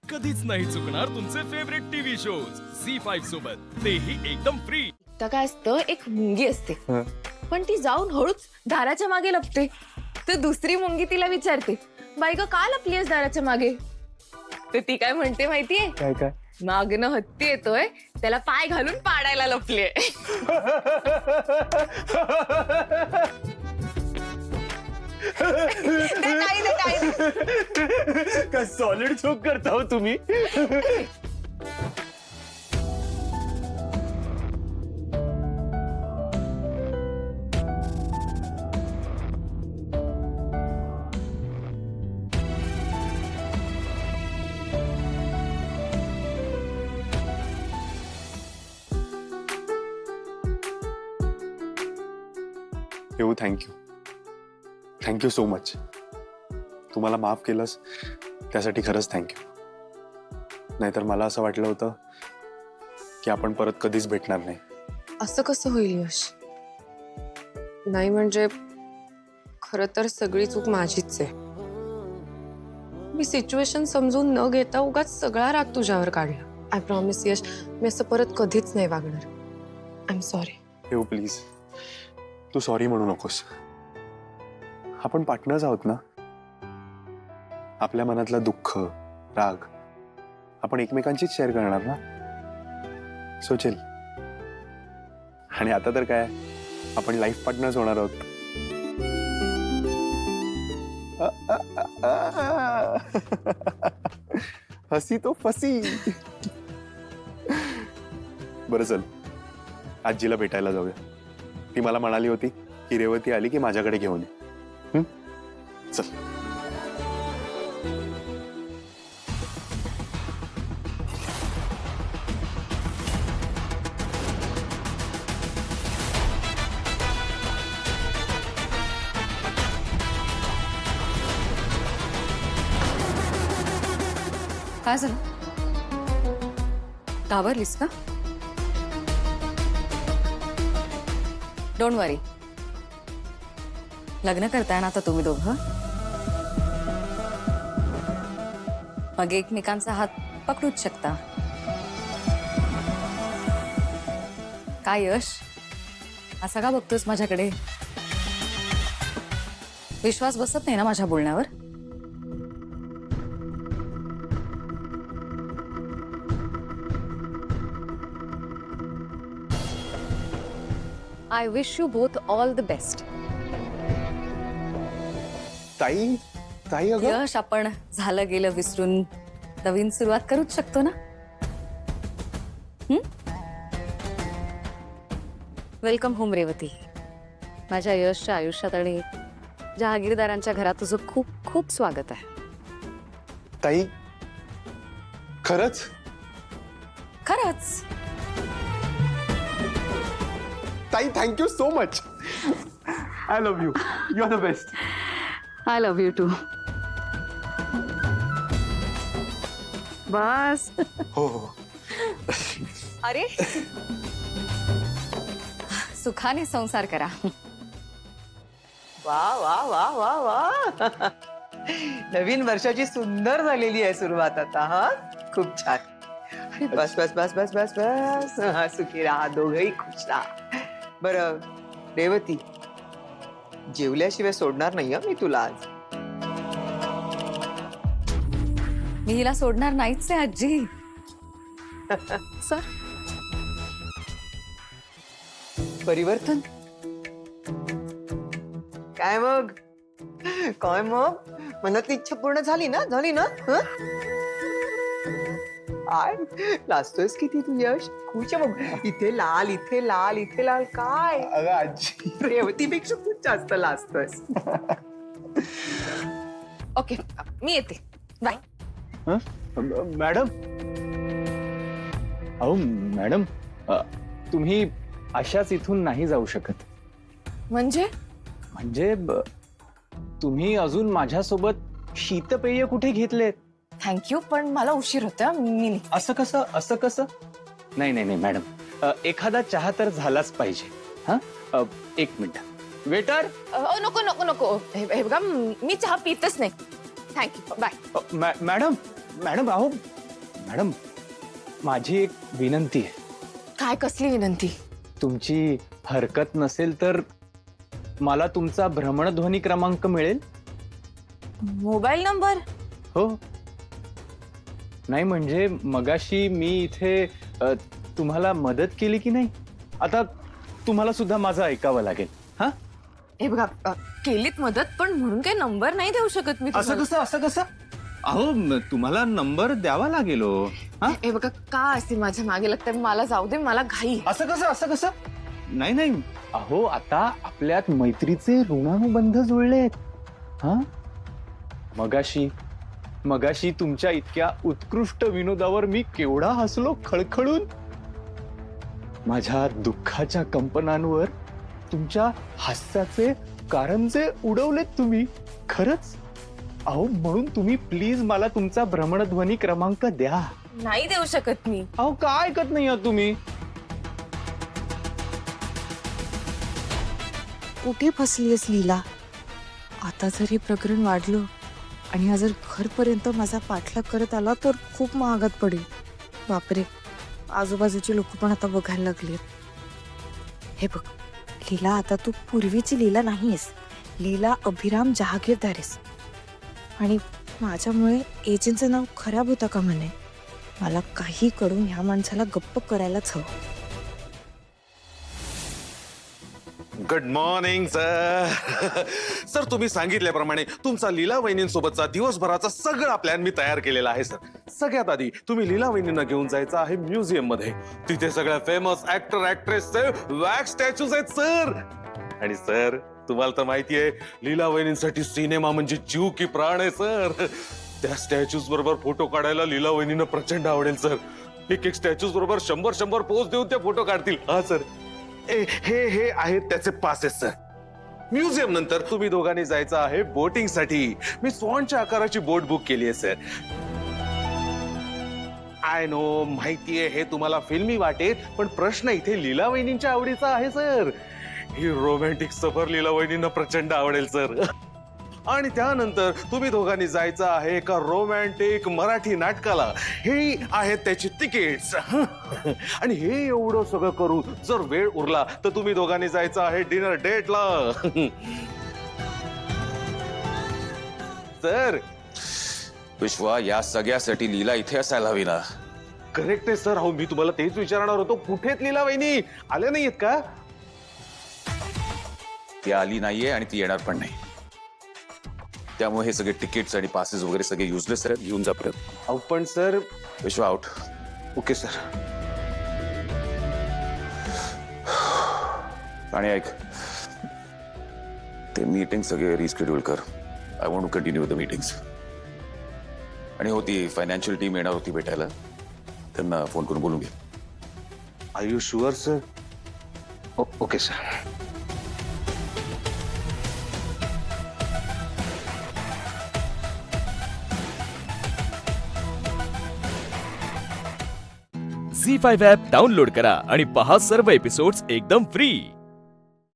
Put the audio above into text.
कधीच नाही चुकणार तुमचे फेवरेट टीव्ही शोज झी5 सोबत, तेही एकदम फ्री. तर काय असतं, एक मुंगी असते पण ती जाऊन हळूच दाराच्या मागे लपते. तर दुसरी मुंगी तिला विचारते, बाई ग का लपलीयस दाराच्या मागे? तर ती काय म्हणते माहितीये? काय काय? मागनं हत्ती येतोय, त्याला पाय घालून पाडायला लपलीये. ते नाही. काय सॉलिड जोक करता हो तुम्ही? येऊ, थँक्यू सो मच. तुम्हाला माफ केलंस त्यासाठी खरंच थँक्यू. नाहीतर मला असं वाटलं होतं की आपण परत कधीच भेटणार नाही. असं कसं होईल यश? नाही म्हणजे खरं तर सगळी चूक माझीच आहे. मी सिच्युएशन समजून न घेता उगाच सगळा राग तुझ्यावर काढला. आय प्रॉमिस यश, मी असं परत कधीच नाही वागणार. I am sorry. येऊ प्लीज, तू सॉरी म्हणू नकोस. आपण पार्टनर्स आहोत ना. आपल्या मनातलं दुःख, राग आपण एकमेकांचीच शेअर करणार ना. So chill. आणि आता तर काय, आपण लाईफ पार्टनर्स होणार आहोत. हसी तो फसी. बरं चल, आजीला भेटायला जाऊया. ती मला म्हणाली होती की रेवती आली की माझ्याकडे घेऊन ये. चल. काय झालं? घाबरलीस का? डोंट वरी, लग्न करताय ना आता तुम्ही दोघं. मग एकमेकांचा हात पकडूच शकता. काय यश, असं का बघतोस माझ्याकडे? विश्वास बसत नाही ना माझ्या बोलण्यावर? I wish you both all the best. ताई, ताई अगं. यश, आपण झालं गेलं विसरून नवीन सुरुवात करूच शकतो ना. Welcome home Revati. माझ्या यशच्या आयुष्यात आणि जहागीरदारांच्या घरात तुझं खूप खूप स्वागत आहे. ताई, खरंच? खरंच. ताई, thank you so much. I love you. You are the best. I love you too. बस. हो हो. अरे, सुखाने संसार करा. वा वा वा वा वा. नवीन वर्षाची सुंदर झालेली आहे सुरुवात आता. हा, खूप छान. बस बस बस बस बस बस. हा, सुखी राहा, दोघही खुश राहा. बरं रेवती, जेवल्याशिवाय सोडणार नाही मी तुला आज. मी हिला सोडणार नाहीच आहे आजी. सर, परिवर्तन काय मग? काय मग? मनातली इच्छा पूर्ण झाली ना? हं? काय लाजतोयस किती तू यश? खुश आहे मग. इथे लाल, इथे लाल, इथे लाल. काय अगं आजी, रेवतीपेक्षा खूप जास्त लाजतोयस. ओके, मी येते. बाय. मॅडम, अहो मॅडम, तुम्ही अशाच इथून नाही जाऊ शकत. म्हणजे म्हणजे तुम्ही अजून माझ्यासोबत शीतपेय कुठे घेतलेत? थँक्यू, पण मला उशीर होता. मी निघते. असं कसं? नाही नाही नाही मॅडम, एखादा चहा तर झालाच पाहिजे. हा, एक मिनिट. वेटर. नको नको नको. हे बघा, मी चहा पितच नाही. Thank you, bye. मॅडम, मॅडम अहो मॅडम माझी एक विनंती आहे. काय कसली विनंती? तुमची हरकत नसेल तर मला तुमचा भ्रमणध्वनी क्रमांक मिळेल? Mobile number? हो. नाही म्हणजे मगाशी मी इथे तुम्हाला मदत केली की नाही, आता तुम्हाला सुद्धा माझं ऐकावं लागेल. हा हे बघा केलीत मदत, पण म्हणून काही नंबर नाही देऊ शकत मी असं तुम्हाला. कसं असं कसं? अहो तुम्हाला नंबर द्यावा लागेल हो. हा हे बघा का असे माझ्या मागे लागतात, मला जाऊ दे, मला घाई. असं कसं असं कसं? नाही नाही अहो आता आपल्यात मैत्रीचे ऋणानुबंध जुळलेत. हा मगाशी तुमच्या इतक्या उत्कृष्ट विनोदावर मी केवढा हसलो खळखळून. माझ्या दुःखाच्या कंपनांवर तुमच्या हास्याचे कारंजे उडवलेत तुम्ही. खरंच अहो म्हणून तुम्ही प्लीज मला तुमचा भ्रमणध्वनी क्रमांक द्या. नाही देऊ शकत मी. अहो काय ऐकत नाही आहात तुम्ही? कुठे फसलीयस लीला? आता जर हे प्रकरण वाढलं आणि हा जर घरपर्यंत माझा पाठलाग करत आला तर खूप महागात पडेल. बापरे, आजूबाजूचे लोक पण आता बघायला लागलेत. हे बघ लीला, आता तू पूर्वीची लीला नाहीयेस. लीला अभिराम जहागीरदार आहेस. आणि माझ्यामुळे एजंटचं नाव खराब होतं का म्हणे. मला काही करून ह्या माणसाला गप्प करायलाच हवं. Good morning sir. सर तुम्ही सांगितल्याप्रमाणे तुमचा लीला वहिनींसोबतचा दिवसभराचा सगळा प्लॅन मी तयार केलेला आहे सर. सगळ्यात आधी तुम्ही लीला वहिनींना घेऊन जायचं आहे म्युझियम मध्ये. तिथे सगळ्या फेमस ऍक्टर ऍक्ट्रेसचे वॅक्स स्टॅच्यूज आहेत सर. आणि सर तुम्हाला तर माहिती आहे लीला वहिनींसाठी सिनेमा म्हणजे जीव की प्राण आहे सर. त्या स्टॅच्यूज बरोबर फोटो काढायला लीला वहिनींना प्रचंड आवडेल सर. एक स्टॅच्यूज बरोबर 100 पोज देऊन त्या फोटो काढतील. हा सर हे आहेत त्याचे पासेस सर. म्युझियम नंतर तुम्ही दोघांनी जायचं आहे बोटिंग साठी. मी स्वॉनच्या आकाराची बोट बुक केली आहे सर. आय नो माहितीये हे तुम्हाला फिल्मी वाटेल, पण प्रश्न इथे लीला वहिनींच्या आवडीचा आहे सर. ही रोमॅन्टिक सफर लीला वहिनींना प्रचंड आवडेल सर. आणि त्यानंतर तुम्ही दोघांनी जायचं आहे एका रोमॅन्टिक मराठी नाटकाला. हे आहेत त्याची तिकीट्स. आणि हे एवढं सगळं करू जर वेळ उरला तर तुम्ही दोघांनी जायचं आहे डिनर डेटला. सर विश्वा, या सगळ्यासाठी लीला इथे असायला हवी ना? करेक्ट आहे सर. हो मी तुम्हाला तेच विचारणार होतो, कुठेत लीला वहिनी? आल्या नाहीयेत का? ती आली नाहीये आणि ती येणार पण नाही. त्यामुळे हे सगळे तिकीट्स आणि पासेस वगैरे सगळे युजलेस आहेत. घेऊन जा परत. अहो पण सर. विश्वा आउट. Okay sir. आणि ऐक, ते मीटिंग सगळे रिस्केड्यूल कर. I want to continue the meetings. आणि होती फायनान्शियल टीम येणार होती भेटायला, त्यांना फोन करून बोलून घे. Are you sure sir? Okay sir. Zee5 app download करा आणि पहा सर्व एपिसोड्स एकदम फ्री.